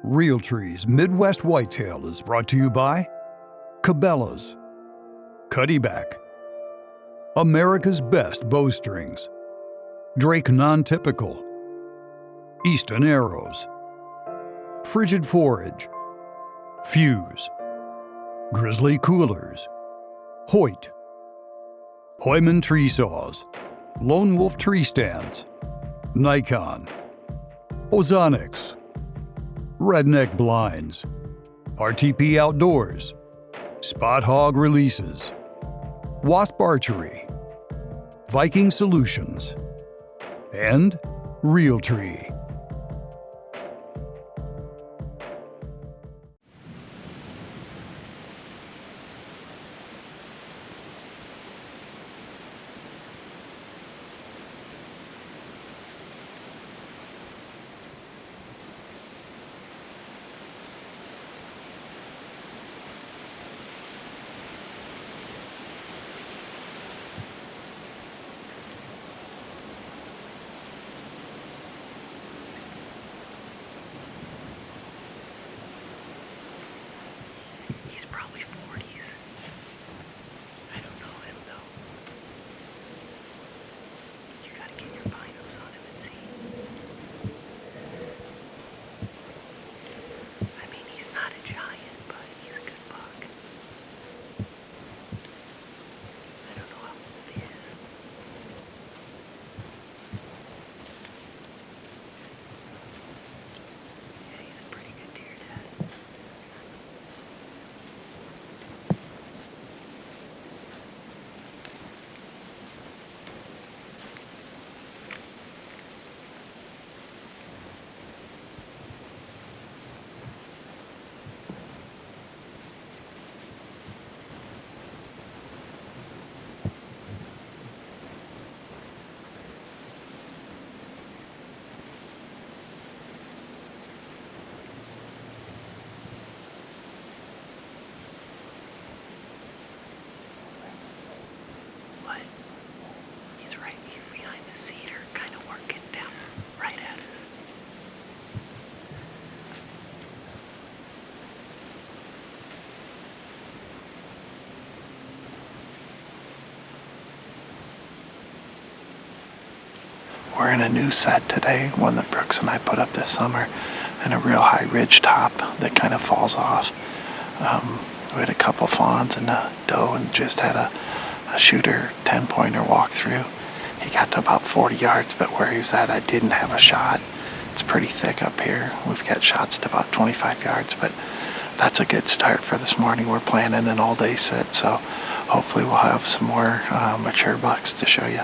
Realtree's Midwest Whitetail is brought to you by Cabela's, Cuddyback, America's Best Bowstrings, Drake Non-Typical, Easton Arrows, Frigid Forage, Fuse, Grizzly Coolers, Hoyt, Hoyman Tree Saws, Lone Wolf Tree Stands, Nikon, Ozonics, Redneck Blinds, RTP Outdoors, Spot Hog Releases, Wasp Archery, Viking Solutions, and Realtree. He's probably 40s. I don't know him though. You gotta get your binos on him and see. I mean, he's not a giant, but he's a good buck. I don't know how old he is. Yeah, he's a pretty good deer dad. What? He's right. He's behind the cedar, kind of working down right at us. We're in a new set today, one that Brooks and I put up this summer, and a real high ridge top that kind of falls off. We had a couple fawns and a doe and just had a shooter 10-pointer walk through. He got to about 40 yards, but where he was at, I didn't have a shot. It's pretty thick up here. We've got shots to about 25 yards, but that's a good start for this morning. We're planning an all-day sit, so hopefully we'll have some more mature bucks to show you.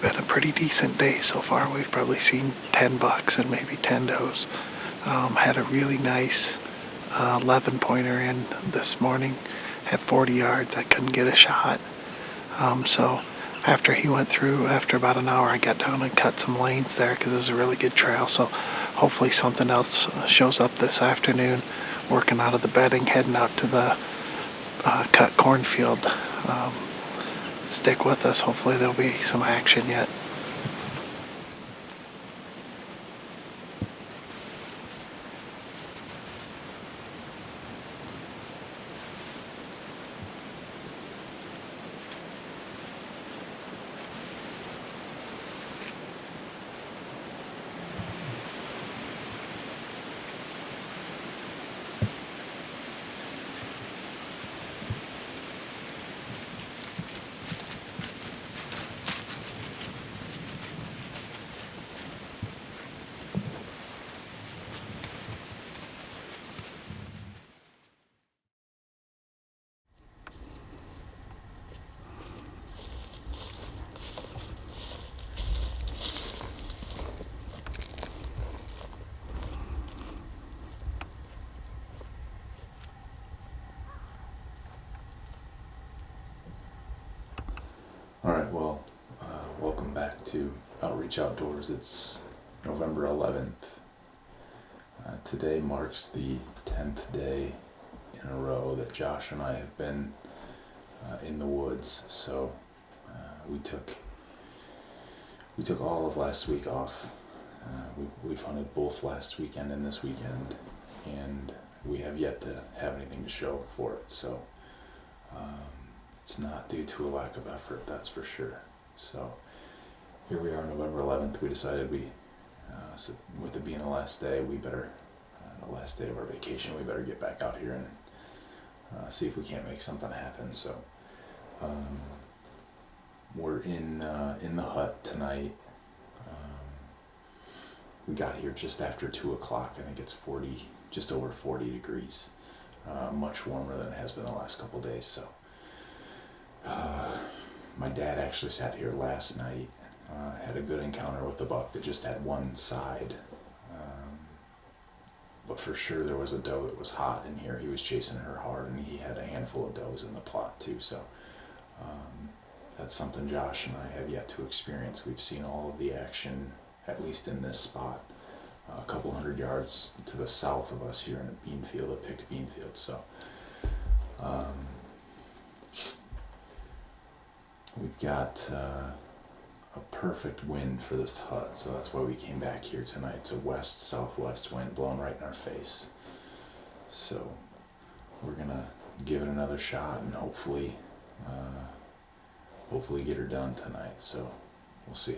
been a pretty decent day so far. We've probably seen 10 bucks and maybe 10 does. Had a really nice 11 pointer in this morning. Had 40 yards. I couldn't get a shot. So after he went through, after about an hour, I got down and cut some lanes there because it's a really good trail. So hopefully something else shows up this afternoon. Working out of the bedding, heading out to the cut cornfield. Stick with us. Hopefully there'll be some action yet. Alright, well, welcome back to Outreach Outdoors. It's November 11th. Today marks the 10th day in a row that Josh and I have been in the woods, so we took all of last week off. We've hunted both last weekend and this weekend, and we have yet to have anything to show for it, so it's not due to a lack of effort, that's for sure. So here we are, November 11th. We decided so with it being the last day, the last day of our vacation, we better get back out here and see if we can't make something happen. So we're in the hut tonight. We got here just after 2 o'clock. I think it's just over 40 degrees, much warmer than it has been the last couple of days. So. My dad actually sat here last night, had a good encounter with a buck that just had one side, but for sure there was a doe that was hot in here. He was chasing her hard, and he had a handful of does in the plot too, so that's something Josh and I have yet to experience. We've seen all of the action, at least in this spot, a couple hundred yards to the south of us here in a bean field, a picked bean field, so we've got a perfect wind for this hut, so that's why we came back here tonight. It's a west-southwest wind blowing right in our face. So we're gonna give it another shot and hopefully get her done tonight. So we'll see.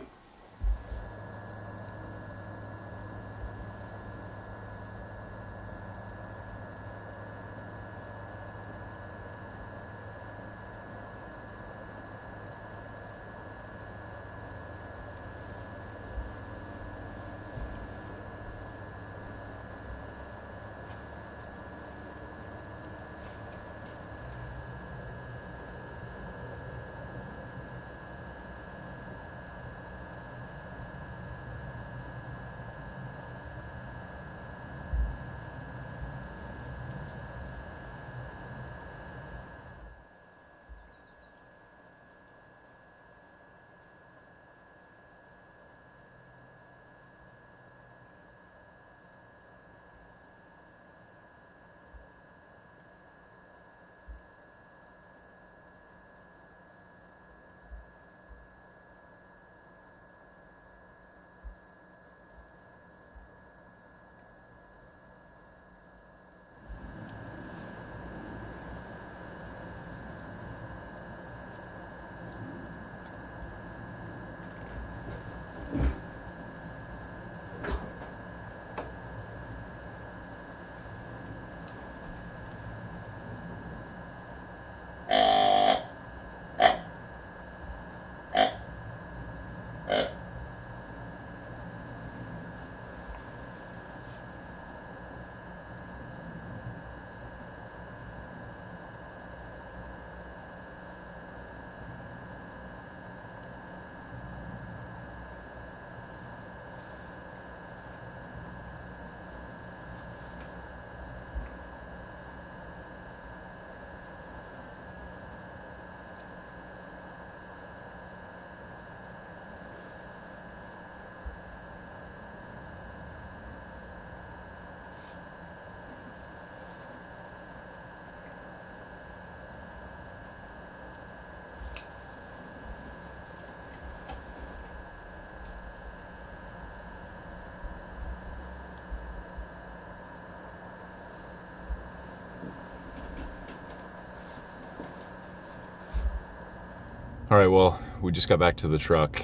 All right, well, we just got back to the truck.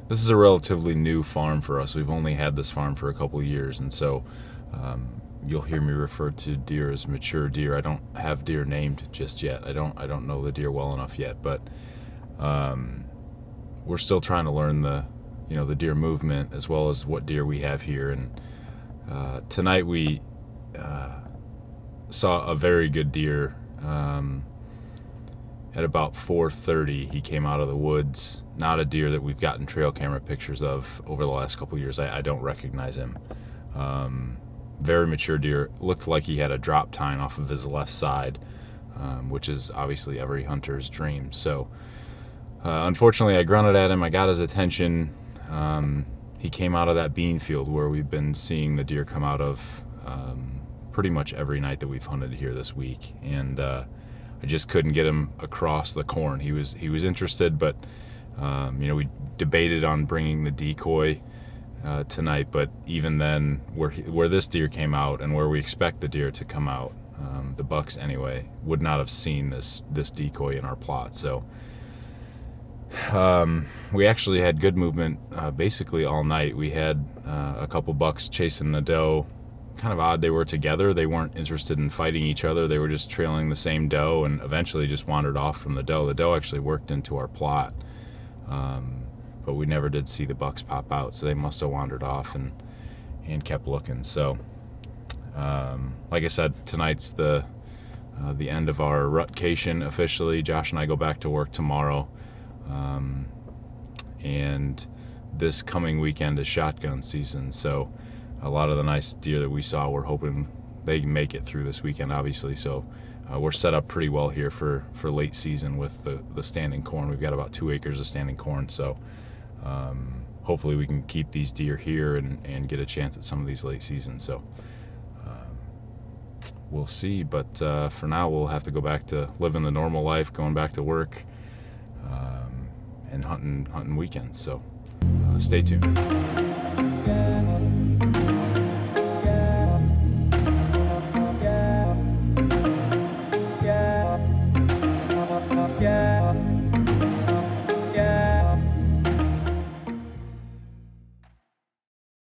This is a relatively new farm for us. We've only had this farm for a couple of years, and so you'll hear me refer to deer as mature deer. I don't have deer named just yet. I don't know the deer well enough yet, but we're still trying to learn the deer movement as well as what deer we have here. And tonight we saw a very good deer. At about 4:30, he came out of the woods. Not a deer that we've gotten trail camera pictures of over the last couple of years. I don't recognize him. Very mature deer. Looked like he had a drop tine off of his left side, which is obviously every hunter's dream. So unfortunately, I grunted at him. I got his attention. He came out of that bean field where we've been seeing the deer come out of pretty much every night that we've hunted here this week. And I just couldn't get him across the corn. He was interested, but we debated on bringing the decoy tonight. But even then, where this deer came out and where we expect the deer to come out, the bucks anyway, would not have seen this decoy in our plot. So we actually had good movement basically all night. We had a couple bucks chasing the doe. Kind of odd they were together. They weren't interested in fighting each other. They were just trailing the same doe and eventually just wandered off from the doe. The doe actually worked into our plot, but we never did see the bucks pop out, so they must have wandered off and kept looking. So like I said, tonight's the end of our rutcation officially. Josh and I go back to work tomorrow, and this coming weekend is shotgun season, so a lot of the nice deer that we saw, we're hoping they can make it through this weekend, obviously. So we're set up pretty well here for late season with the standing corn. We've got about 2 acres of standing corn, so hopefully we can keep these deer here and get a chance at some of these late seasons. So we'll see, but for now we'll have to go back to living the normal life, going back to work, and hunting weekends. So stay tuned.